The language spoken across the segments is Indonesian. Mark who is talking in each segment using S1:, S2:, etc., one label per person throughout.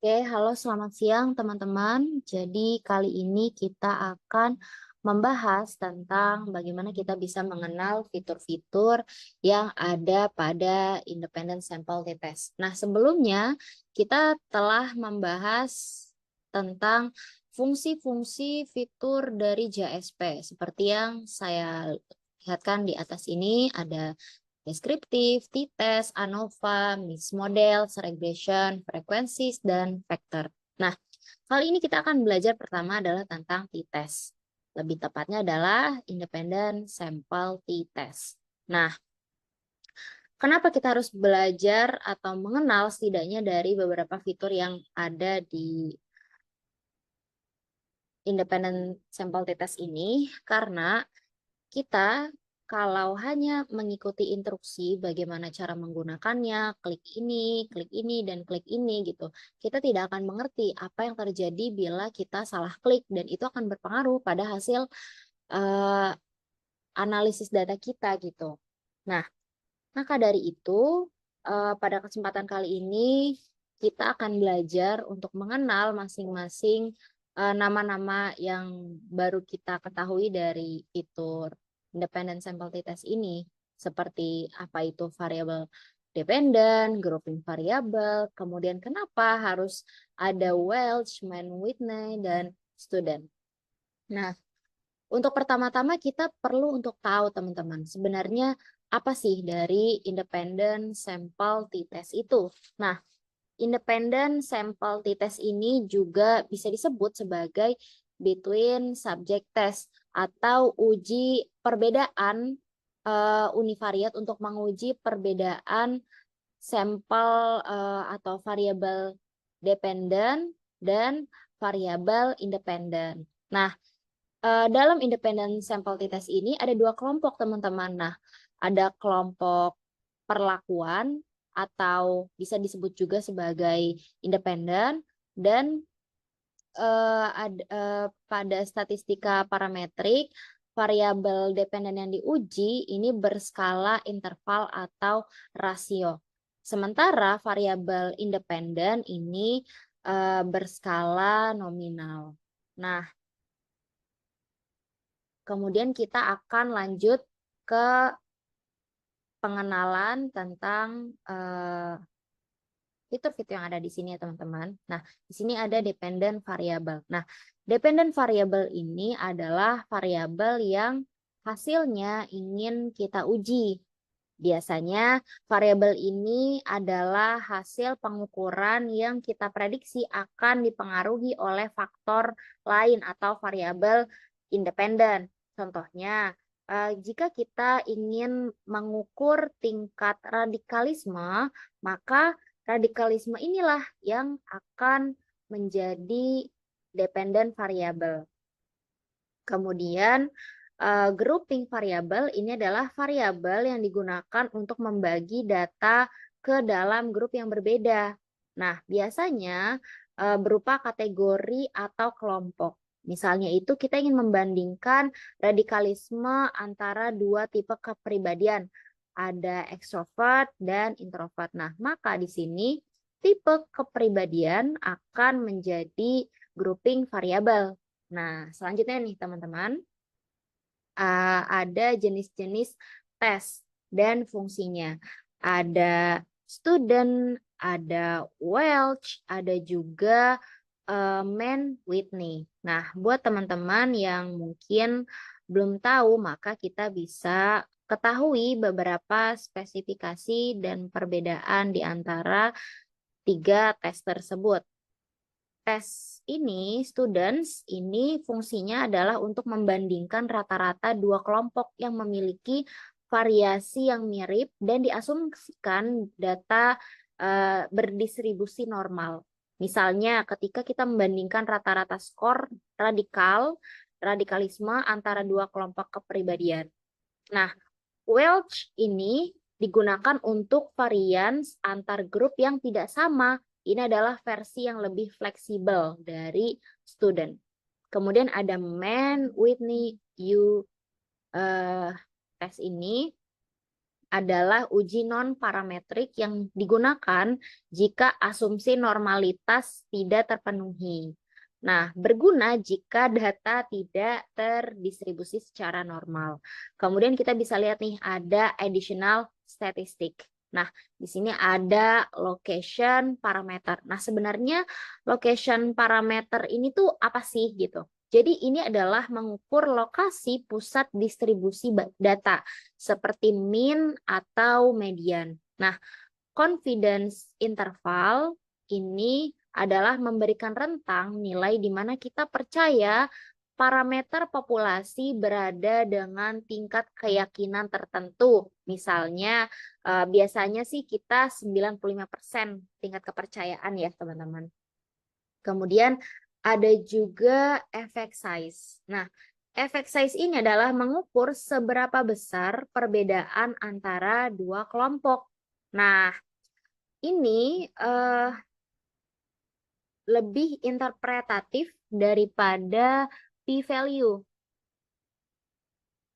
S1: Oke, halo selamat siang teman-teman. Jadi kali ini kita akan membahas tentang bagaimana kita bisa mengenal fitur-fitur yang ada pada Independent Sample T-Test. Nah, sebelumnya kita telah membahas tentang fungsi-fungsi fitur dari JSP. Seperti yang saya lihatkan di atas ini ada deskriptif, t-test, ANOVA, mixed model, regression, frequencies, dan vector. Nah, kali ini kita akan belajar pertama adalah tentang t-test. Lebih tepatnya adalah independent sample t-test. Nah, kenapa kita harus belajar atau mengenal setidaknya dari beberapa fitur yang ada di independent sample t-test ini? Karena kita kalau hanya mengikuti instruksi bagaimana cara menggunakannya, klik ini, dan klik ini gitu, kita tidak akan mengerti apa yang terjadi bila kita salah klik dan itu akan berpengaruh pada hasil eh, analisis data kita gitu. Nah, maka dari itu pada kesempatan kali ini kita akan belajar untuk mengenal masing-masing nama-nama yang baru kita ketahui dari fitur independent sample t-test ini, seperti apa itu variabel dependent, grouping variabel, kemudian kenapa harus ada Welch, Mann-Whitney, dan student. Nah, untuk pertama-tama kita perlu untuk tahu teman-teman, sebenarnya apa sih dari independent sample t-test itu? Nah, independent sample t-test ini juga bisa disebut sebagai between subject test atau uji perbedaan univariat untuk menguji perbedaan sampel atau variabel dependent dan variabel independent. Nah, dalam independent sample t-test ini ada dua kelompok teman-teman. Nah, ada kelompok perlakuan atau bisa disebut juga sebagai independen dan pada statistika parametrik variabel dependen yang diuji ini berskala interval atau rasio. Sementara variabel independen ini berskala nominal. Nah, kemudian kita akan lanjut ke pengenalan tentang fitur-fitur yang ada di sini ya teman-teman. Nah, di sini ada dependent variable. Nah, dependent variable ini adalah variabel yang hasilnya ingin kita uji. Biasanya variabel ini adalah hasil pengukuran yang kita prediksi akan dipengaruhi oleh faktor lain atau variabel independen. Contohnya, jika kita ingin mengukur tingkat radikalisme, maka radikalisme inilah yang akan menjadi dependent variable. Kemudian grouping variabel ini adalah variabel yang digunakan untuk membagi data ke dalam grup yang berbeda. Nah, biasanya berupa kategori atau kelompok. Misalnya itu kita ingin membandingkan radikalisme antara dua tipe kepribadian. Ada ekstrovert dan introvert. Nah, maka di sini tipe kepribadian akan menjadi grouping variabel. Nah, selanjutnya nih teman-teman, ada jenis-jenis tes dan fungsinya. Ada student, ada Welch, ada juga Mann-Whitney. Nah, buat teman-teman yang mungkin belum tahu, maka kita bisa ketahui beberapa spesifikasi dan perbedaan di antara tiga tes tersebut. Tes ini, students, ini fungsinya adalah untuk membandingkan rata-rata dua kelompok yang memiliki variasi yang mirip dan diasumsikan data berdistribusi normal. Misalnya, ketika kita membandingkan rata-rata skor radikalisme antara dua kelompok kepribadian. Nah, Welch ini digunakan untuk varians antar grup yang tidak sama. Ini adalah versi yang lebih fleksibel dari student. Kemudian ada Mann, Whitney, U tes ini adalah uji non-parametrik yang digunakan jika asumsi normalitas tidak terpenuhi. Nah, berguna jika data tidak terdistribusi secara normal. Kemudian kita bisa lihat nih, ada additional statistic. Nah, di sini ada location parameter. Nah, sebenarnya location parameter ini tuh apa sih gitu? Jadi ini adalah mengukur lokasi pusat distribusi data seperti mean atau median. Nah, confidence interval ini adalah memberikan rentang nilai di mana kita percaya parameter populasi berada dengan tingkat keyakinan tertentu. Misalnya, biasanya sih kita 95% tingkat kepercayaan ya, teman-teman. Kemudian ada juga effect size. Nah, effect size ini adalah mengukur seberapa besar perbedaan antara dua kelompok. Nah, ini lebih interpretatif daripada p-value.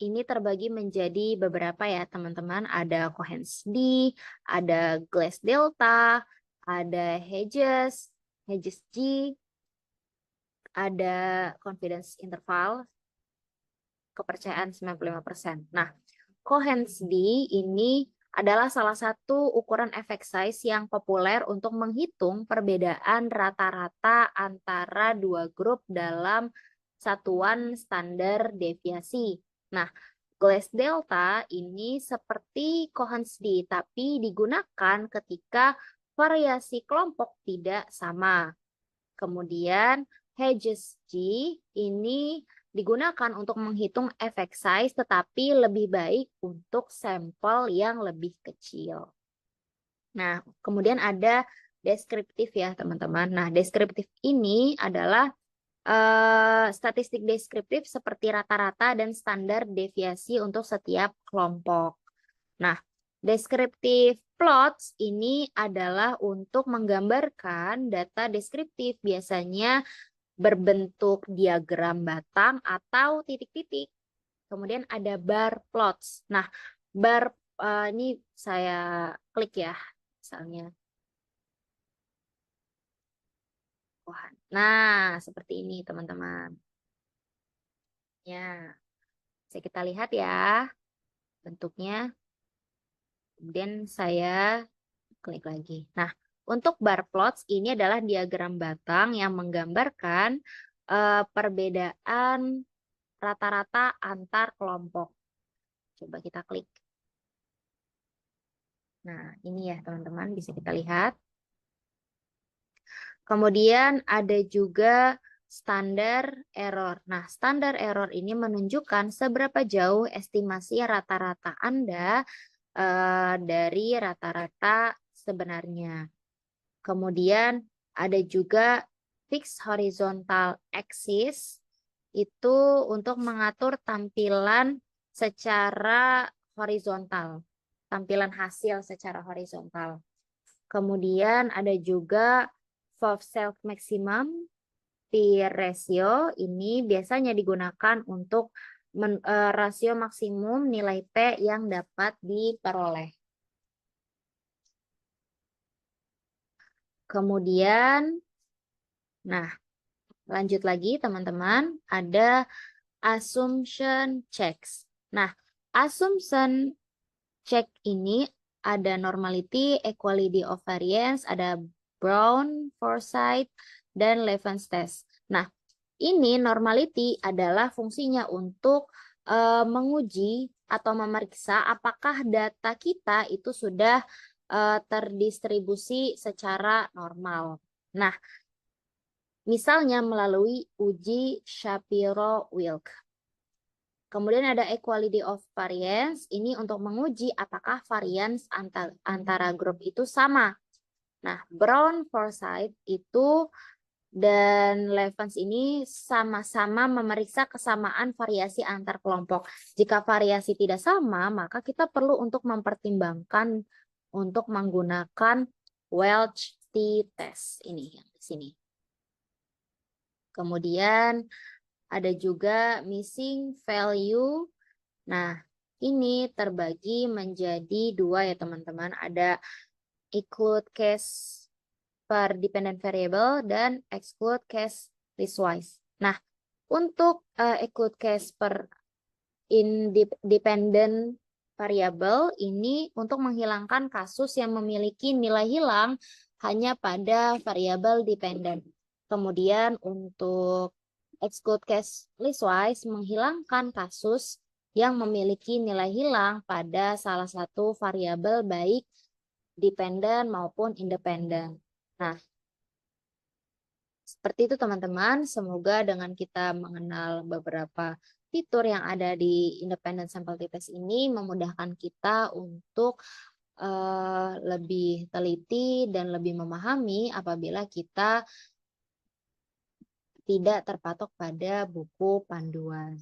S1: Ini terbagi menjadi beberapa ya, teman-teman. Ada Cohen's d, ada Glass delta, ada Hedges G, ada confidence interval, kepercayaan 95%. Nah, Cohen's d ini adalah salah satu ukuran effect size yang populer untuk menghitung perbedaan rata-rata antara dua grup dalam satuan standar deviasi. Nah, Glass delta ini seperti Cohen's d, tapi digunakan ketika variasi kelompok tidak sama. Kemudian Hedges G ini digunakan untuk menghitung effect size, tetapi lebih baik untuk sampel yang lebih kecil. Nah, kemudian ada deskriptif ya, teman-teman. Nah, deskriptif ini adalah statistik deskriptif seperti rata-rata dan standar deviasi untuk setiap kelompok. Nah, deskriptif plots ini adalah untuk menggambarkan data deskriptif, biasanya berbentuk diagram batang atau titik-titik. Kemudian ada bar plots. Nah, bar ini saya klik ya, misalnya. Nah, seperti ini teman-teman. Ya, bisa kita lihat ya bentuknya. Kemudian saya klik lagi. Nah, untuk bar plots ini adalah diagram batang yang menggambarkan perbedaan rata-rata antar kelompok. Coba kita klik. Nah, ini ya teman-teman, bisa kita lihat. Kemudian ada juga standar error. Nah, standar error ini menunjukkan seberapa jauh estimasi rata-rata Anda dari rata-rata sebenarnya. Kemudian ada juga fixed horizontal axis, itu untuk mengatur tampilan secara horizontal, tampilan hasil secara horizontal. Kemudian ada juga Fourth self maximum P ratio, ini biasanya digunakan untuk rasio maksimum nilai P yang dapat diperoleh. Kemudian, nah, lanjut lagi teman-teman, ada assumption checks. Nah, assumption check ini ada normality, equality of variance, ada Brown, Forsyth, dan Levens test. Nah, ini normality adalah fungsinya untuk menguji atau memeriksa apakah data kita itu sudah terdistribusi secara normal. Nah, misalnya melalui uji Shapiro-Wilk. Kemudian ada equality of variance, ini untuk menguji apakah variance antara grup itu sama. Nah, Brown, Forsyth itu dan Levens ini sama-sama memeriksa kesamaan variasi antar kelompok. Jika variasi tidak sama, maka kita perlu untuk mempertimbangkan untuk menggunakan Welch t-test ini yang di sini. Kemudian ada juga missing value. Nah, ini terbagi menjadi dua ya teman-teman. Ada include case per dependent variable dan exclude case listwise. Nah, untuk include case per independent variable ini untuk menghilangkan kasus yang memiliki nilai hilang hanya pada variabel dependent. Kemudian untuk exclude case listwise menghilangkan kasus yang memiliki nilai hilang pada salah satu variabel baik dependent maupun independent. Nah, seperti itu teman-teman. Semoga dengan kita mengenal beberapa fitur yang ada di independent sample t-test ini memudahkan kita untuk lebih teliti dan lebih memahami apabila kita tidak terpatok pada buku panduan.